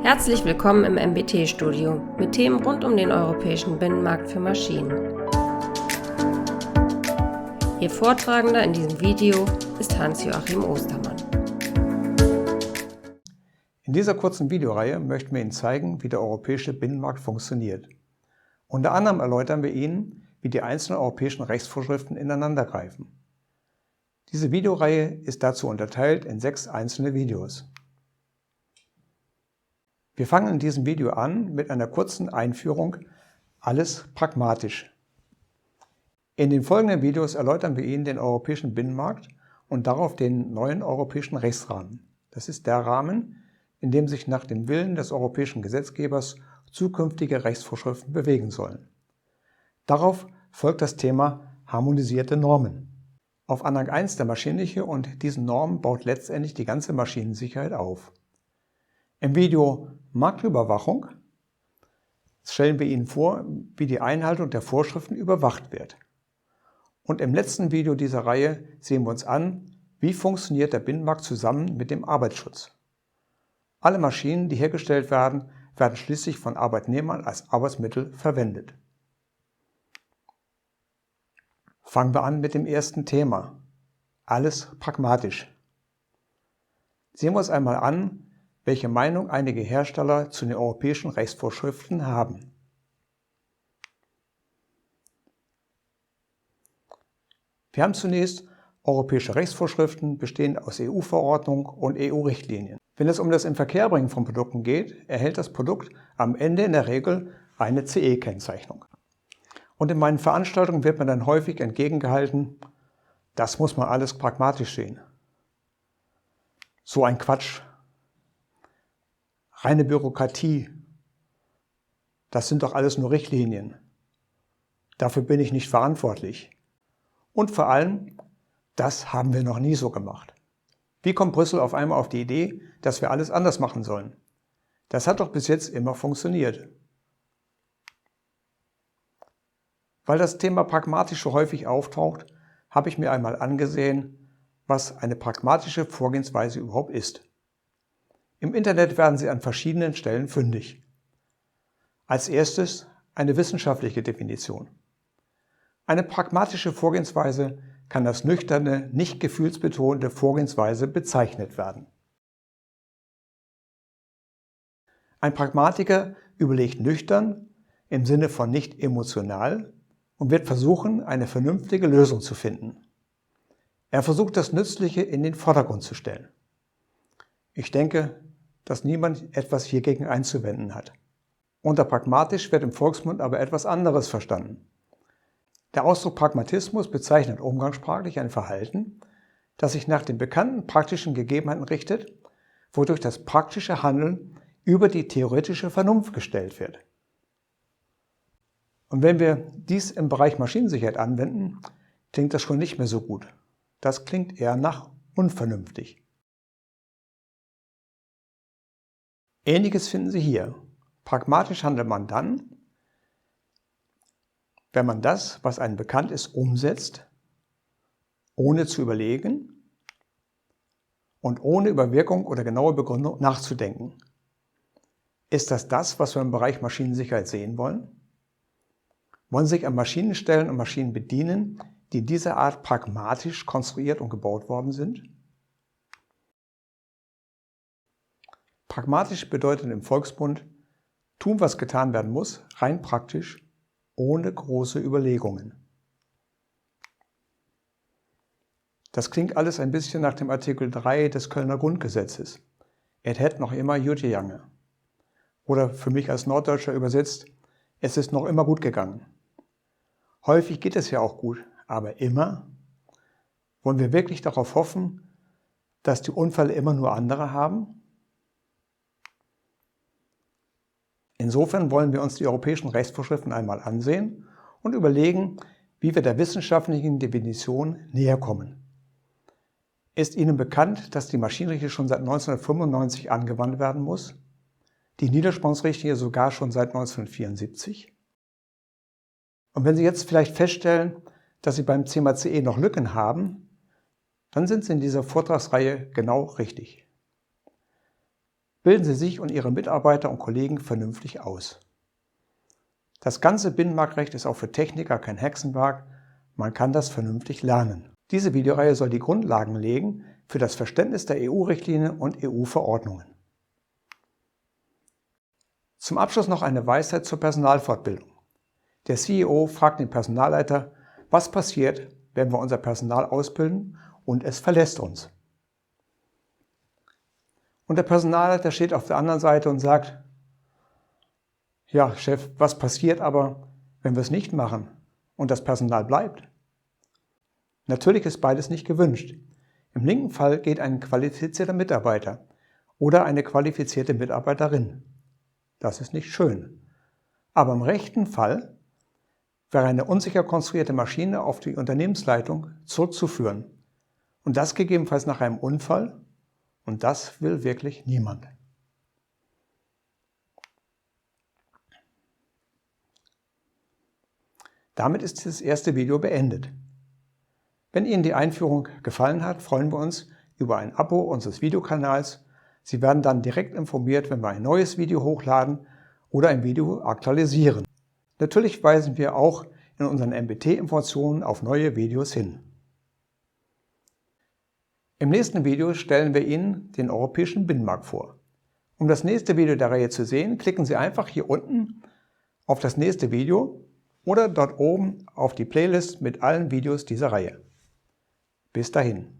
Herzlich willkommen im MBT-Studio mit Themen rund um den europäischen Binnenmarkt für Maschinen. Ihr Vortragender in diesem Video ist Hans-Joachim Ostermann. In dieser kurzen Videoreihe möchten wir Ihnen zeigen, wie der europäische Binnenmarkt funktioniert. Unter anderem erläutern wir Ihnen, wie die einzelnen europäischen Rechtsvorschriften ineinandergreifen. Diese Videoreihe ist dazu unterteilt in 6 einzelne Videos. Wir fangen in diesem Video an mit einer kurzen Einführung, alles pragmatisch. In den folgenden Videos erläutern wir Ihnen den europäischen Binnenmarkt und darauf den neuen europäischen Rechtsrahmen. Das ist der Rahmen, in dem sich nach dem Willen des europäischen Gesetzgebers zukünftige Rechtsvorschriften bewegen sollen. Darauf folgt das Thema harmonisierte Normen. Auf Anhang 1 der Maschinenrichtlinie und diesen Normen baut letztendlich die ganze Maschinensicherheit auf. Im Video Marktüberwachung stellen wir Ihnen vor, wie die Einhaltung der Vorschriften überwacht wird. Und im letzten Video dieser Reihe sehen wir uns an, wie funktioniert der Binnenmarkt zusammen mit dem Arbeitsschutz. Alle Maschinen, die hergestellt werden, werden schließlich von Arbeitnehmern als Arbeitsmittel verwendet. Fangen wir an mit dem ersten Thema. Alles pragmatisch. Sehen wir uns einmal an, welche Meinung einige Hersteller zu den europäischen Rechtsvorschriften haben. Wir haben zunächst europäische Rechtsvorschriften, bestehend aus EU-Verordnung und EU-Richtlinien. Wenn es um das Inverkehrbringen von Produkten geht, erhält das Produkt am Ende in der Regel eine CE-Kennzeichnung. Und in meinen Veranstaltungen wird mir dann häufig entgegengehalten, das muss man alles pragmatisch sehen. So ein Quatsch. Reine Bürokratie. Das sind doch alles nur Richtlinien. Dafür bin ich nicht verantwortlich. Und vor allem, das haben wir noch nie so gemacht. Wie kommt Brüssel auf einmal auf die Idee, dass wir alles anders machen sollen? Das hat doch bis jetzt immer funktioniert. Weil das Thema pragmatisch so häufig auftaucht, habe ich mir einmal angesehen, was eine pragmatische Vorgehensweise überhaupt ist. Im Internet werden Sie an verschiedenen Stellen fündig. Als erstes eine wissenschaftliche Definition. Eine pragmatische Vorgehensweise kann als nüchterne, nicht gefühlsbetonte Vorgehensweise bezeichnet werden. Ein Pragmatiker überlegt nüchtern, im Sinne von nicht emotional, und wird versuchen, eine vernünftige Lösung zu finden. Er versucht, das Nützliche in den Vordergrund zu stellen. Ich denke, dass niemand etwas hiergegen einzuwenden hat. Unter pragmatisch wird im Volksmund aber etwas anderes verstanden. Der Ausdruck Pragmatismus bezeichnet umgangssprachlich ein Verhalten, das sich nach den bekannten praktischen Gegebenheiten richtet, wodurch das praktische Handeln über die theoretische Vernunft gestellt wird. Und wenn wir dies im Bereich Maschinensicherheit anwenden, klingt das schon nicht mehr so gut. Das klingt eher nach unvernünftig. Ähnliches finden Sie hier. Pragmatisch handelt man dann, wenn man das, was einem bekannt ist, umsetzt, ohne zu überlegen und ohne über Wirkung oder genaue Begründung nachzudenken. Ist das, was wir im Bereich Maschinensicherheit sehen wollen? Wollen Sie sich an Maschinen stellen und Maschinen bedienen, die in dieser Art pragmatisch konstruiert und gebaut worden sind? Pragmatisch bedeutet im Volksmund, tun, was getan werden muss, rein praktisch, ohne große Überlegungen. Das klingt alles ein bisschen nach dem Artikel 3 des Kölner Grundgesetzes. Et het noch immer gut gegangen. Oder für mich als Norddeutscher übersetzt, es ist noch immer gut gegangen. Häufig geht es ja auch gut, aber immer? Wollen wir wirklich darauf hoffen, dass die Unfälle immer nur andere haben? Insofern wollen wir uns die europäischen Rechtsvorschriften einmal ansehen und überlegen, wie wir der wissenschaftlichen Definition näher kommen. Ist Ihnen bekannt, dass die Maschinenrichtlinie schon seit 1995 angewandt werden muss? Die Niederspannungsrichtlinie sogar schon seit 1974? Und wenn Sie jetzt vielleicht feststellen, dass Sie beim Thema CE noch Lücken haben, dann sind Sie in dieser Vortragsreihe genau richtig. Bilden Sie sich und Ihre Mitarbeiter und Kollegen vernünftig aus. Das ganze Binnenmarktrecht ist auch für Techniker kein Hexenwerk, man kann das vernünftig lernen. Diese Videoreihe soll die Grundlagen legen für das Verständnis der EU-Richtlinien und EU-Verordnungen. Zum Abschluss noch eine Weisheit zur Personalfortbildung. Der CEO fragt den Personalleiter, was passiert, wenn wir unser Personal ausbilden und es verlässt uns. Und der Personalleiter steht auf der anderen Seite und sagt, ja, Chef, was passiert aber, wenn wir es nicht machen und das Personal bleibt? Natürlich ist beides nicht gewünscht. Im linken Fall geht ein qualifizierter Mitarbeiter oder eine qualifizierte Mitarbeiterin. Das ist nicht schön. Aber im rechten Fall wäre eine unsicher konstruierte Maschine auf die Unternehmensleitung zurückzuführen. Und das gegebenenfalls nach einem Unfall. Und das will wirklich niemand. Damit ist das erste Video beendet. Wenn Ihnen die Einführung gefallen hat, freuen wir uns über ein Abo unseres Videokanals. Sie werden dann direkt informiert, wenn wir ein neues Video hochladen oder ein Video aktualisieren. Natürlich weisen wir auch in unseren MBT-Informationen auf neue Videos hin. Im nächsten Video stellen wir Ihnen den europäischen Binnenmarkt vor. Um das nächste Video der Reihe zu sehen, klicken Sie einfach hier unten auf das nächste Video oder dort oben auf die Playlist mit allen Videos dieser Reihe. Bis dahin.